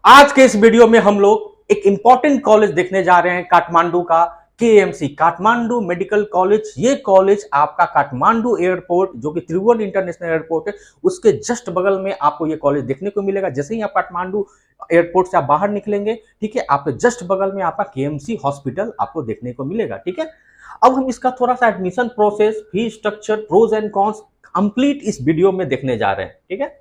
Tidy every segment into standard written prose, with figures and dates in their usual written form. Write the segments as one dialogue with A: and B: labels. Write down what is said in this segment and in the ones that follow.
A: आज के इस वीडियो में हम लोग एक इंपॉर्टेंट कॉलेज देखने जा रहे हैं, काठमांडू का केएमसी काठमांडू मेडिकल कॉलेज। ये कॉलेज आपका काठमांडू एयरपोर्ट, जो कि त्रिभुवन इंटरनेशनल एयरपोर्ट है, उसके जस्ट बगल में आपको ये कॉलेज देखने को मिलेगा। जैसे ही आप काठमांडू एयरपोर्ट से आप बाहर निकलेंगे, ठीक है, आपके जस्ट बगल में आपका केएमसी हॉस्पिटल आपको देखने को मिलेगा। ठीक है, अब हम इसका थोड़ा सा admission process, fees structure, pros and cons complete इस वीडियो में देखने जा रहे हैं। ठीक है,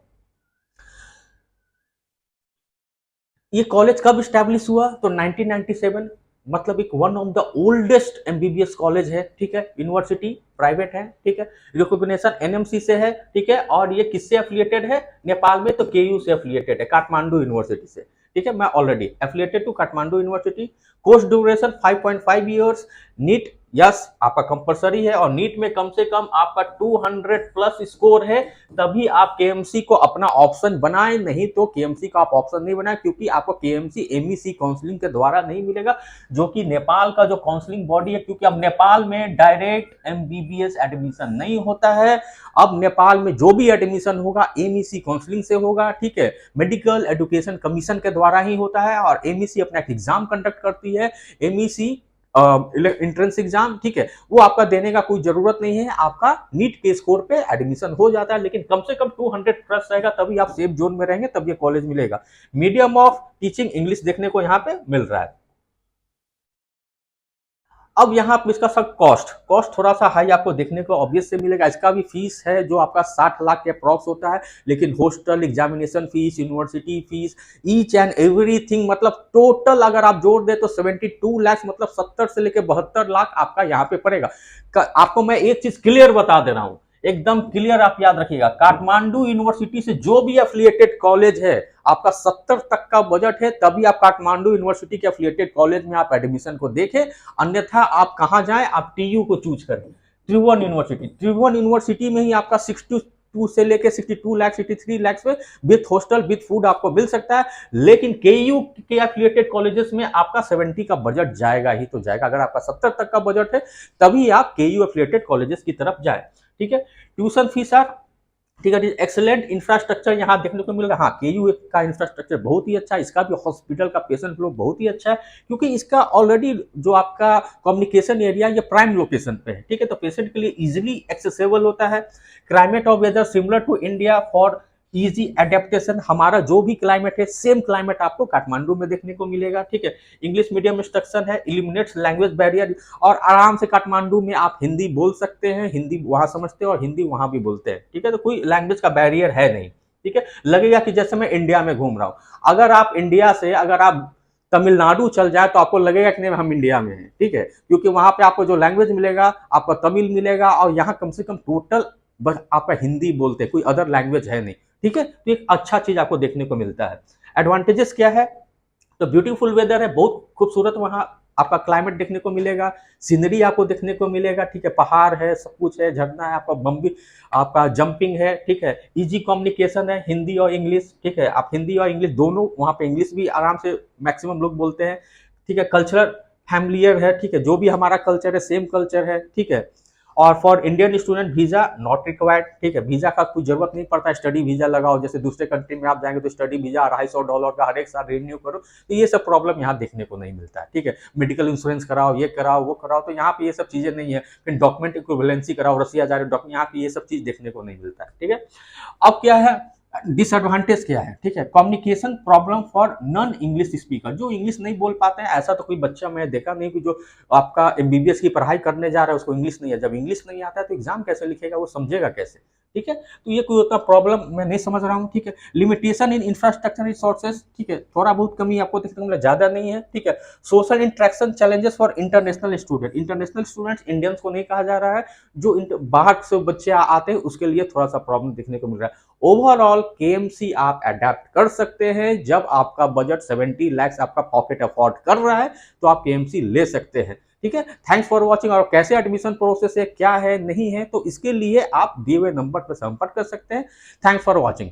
A: ये कॉलेज कब स्टैब्लिश हुआ? तो 1997, मतलब एक one of the oldest MBBS college है। ठीक है, यूनिवर्सिटी प्राइवेट है। ठीक है, रिकॉग्निशन एनएमसी से है। ठीक है, और ये किससे एफिलिएटेड है नेपाल में? तो केयू से एफिलिएटेड है, काठमांडू यूनिवर्सिटी से। ठीक है, मैं already affiliated to Kathmandu university. Course duration 5.5 years. NEET yes आपका कंपलसरी है, और नीट में कम से कम आपका 200 प्लस स्कोर है, तभी आप केएमसी को अपना ऑप्शन बनाएं। नहीं तो केएमसी का आप ऑप्शन नहीं बनाएं, क्योंकि आपको केएमसी एमईसी काउंसलिंग के द्वारा नहीं मिलेगा, जो कि नेपाल का जो काउंसलिंग बॉडी है। क्योंकि अब नेपाल में डायरेक्ट एमबीबीएस एडमिशन नहीं होता है। अब नेपाल में जो भी एडमिशन होगा एमईसी काउंसलिंग से होगा। ठीक है, मेडिकल एजुकेशन कमीशन के द्वारा ही होता है, और एमईसी अपना एक एग्जाम कंडक्ट करती है, एमईसी एंट्रेंस एग्जाम। ठीक है, वो आपका देने का कोई जरूरत नहीं है, आपका नीट के स्कोर पे एडमिशन हो जाता है। लेकिन कम से कम 200 प्लस रहेगा, तभी आप सेफ जोन में रहेंगे, तब ये कॉलेज मिलेगा। मीडियम ऑफ टीचिंग इंग्लिश देखने को यहाँ पे मिल रहा है। अब यहाँ पे इसका सब कॉस्ट कॉस्ट थोड़ा सा हाई आपको देखने को ऑब्वियस से मिलेगा। इसका भी फीस है जो आपका 60 लाख के अप्रॉक्स होता है, लेकिन hostel, examination fees, university fees, each and everything, मतलब टोटल अगर आप जोड़ दे तो 72 लाख, मतलब 70 से लेकर 72 लाख आपका यहाँ पे पड़ेगा। आपको मैं एक चीज क्लियर बता दे रहा हूँ, एकदम क्लियर आप याद रखिएगा, काठमांडू यूनिवर्सिटी से जो भी एफिलिएटेड कॉलेज है, आपका 70 तक का बजट है, तभी आप काठमांडू यूनिवर्सिटी के एफिलिएटेड कॉलेज में आप एडमिशन को देखें। अन्यथा आप कहां जाएं? आप टीयू को चूज करें, त्रिभुवन यूनिवर्सिटी। त्रिभुवन यूनिवर्सिटी में ही आपका 62 से लेके 62 लाख 63 लाख में विथ हॉस्टल विथ फूड आपको मिल सकता है। लेकिन केयू के एफिलिएटेड कॉलेजेस में आपका 70 का बजट जाएगा ही तो जाएगा। अगर आपका 70 तक का बजट है, तभी आप केयू एफिलिएटेड कॉलेजेस की तरफ जाए। ठीक है, ट्यूशन फीस यार, ठीक है, एक्सेलेंट इंफ्रास्ट्रक्चर यहाँ देखने को मिलेगा। हाँ, केयू का इंफ्रास्ट्रक्चर बहुत ही अच्छा है, इसका भी हॉस्पिटल का पेशेंट फ्लो बहुत ही अच्छा है, क्योंकि इसका ऑलरेडी जो आपका कम्युनिकेशन एरिया ये प्राइम लोकेशन पे है। ठीक है, तो पेशेंट के लिए इजिली एक्सेसिबल होता है। Climate of weather similar to India for easy adaptation. हमारा जो भी क्लाइमेट है, सेम क्लाइमेट आपको काठमांडू में देखने को मिलेगा। ठीक है, इंग्लिश मीडियम इंस्ट्रक्शन है, इलिमिनेट्स लैंग्वेज बैरियर, और आराम से काठमांडू में आप हिंदी बोल सकते हैं, हिंदी वहां समझते हैं और हिंदी वहां भी बोलते हैं। ठीक है, तो कोई लैंग्वेज का बैरियर है नहीं। ठीक है, लगेगा कि जैसे मैं इंडिया में घूम रहा हूं। अगर आप इंडिया से अगर आप तमिलनाडु चल जाए तो आपको लगेगा कि नहीं हम इंडिया में हैं। ठीक है, क्योंकि वहां पे आपको जो लैंग्वेज मिलेगा, आपका तमिल मिलेगा, और यहाँ कम से कम टोटल बस आपका हिंदी बोलते हैं, कोई अदर लैंग्वेज है नहीं। ठीक है, तो एक अच्छा चीज आपको देखने को मिलता है। एडवांटेजेस क्या है? तो ब्यूटीफुल वेदर है, बहुत खूबसूरत वहाँ आपका क्लाइमेट देखने को मिलेगा, सीनरी आपको देखने को मिलेगा। ठीक है, पहाड़ है, सब कुछ है, झरना है, आपका बम्बी, आपका जंपिंग है। ठीक है, इजी कम्युनिकेशन है, हिंदी और इंग्लिश। ठीक है, आप हिंदी और इंग्लिश दोनों, वहाँ पे इंग्लिश भी आराम से मैक्सिमम लोग बोलते हैं। ठीक है, कल्चरल फैमिलियर है। ठीक है, जो भी हमारा कल्चर है सेम कल्चर है। ठीक है, और for Indian student visa not required. ठीक है, वीजा का कोई जरूरत नहीं पड़ता, स्टडी वीजा लगाओ। जैसे दूसरे कंट्री में आप जाएंगे तो स्टडी वीजा $250 का हर एक साल रिन्यू करो, तो ये सब प्रॉब्लम यहाँ देखने को नहीं मिलता है। ठीक है, मेडिकल इंश्योरेंस कराओ, ये कराओ, वो कराओ, तो यहाँ पे ये सब चीजें नहीं है। फिर डॉक्यूमेंट इक्विवेलेंसी कराओ, रसिया जा रहे डॉक्यूमेंट, यहाँ पे ये सब चीज देखने को नहीं मिलता है। ठीक है, अब क्या है डिसएडवांटेज क्या है? ठीक है, communication problem for non English speaker, जो इंग्लिश नहीं बोल पाते हैं। ऐसा तो कोई बच्चा मैं देखा नहीं कि जो आपका एमबीबीएस की पढ़ाई करने जा रहा है उसको इंग्लिश नहीं है। जब इंग्लिश नहीं आता है तो एग्जाम कैसे लिखेगा, वो समझेगा कैसे? ठीक है, तो ये कोई उतना प्रॉब्लम मैं नहीं समझ रहा हूँ। ठीक है, लिमिटेशन इन इंफ्रास्ट्रक्चर रिसोर्सेज, ठीक है, थोड़ा बहुत कमी आपको देखने को मिला, ज्यादा नहीं है। ठीक है, social interaction challenges for international student, international students Indians को नहीं कहा जा रहा है, जो बाहर से बच्चे आते हैं उसके लिए थोड़ा सा प्रॉब्लम देखने को मिल रहा है। ओवरऑल केएमसी आप अडेप्ट कर सकते हैं, जब आपका बजट 70 लाख आपका पॉकेट अफोर्ड कर रहा है तो आप केएमसी ले सकते हैं। ठीक है, थैंक्स फॉर वॉचिंग। और कैसे एडमिशन प्रोसेस है, क्या है, नहीं है, तो इसके लिए आप दिए हुए नंबर पर संपर्क कर सकते हैं। Thanks for watching.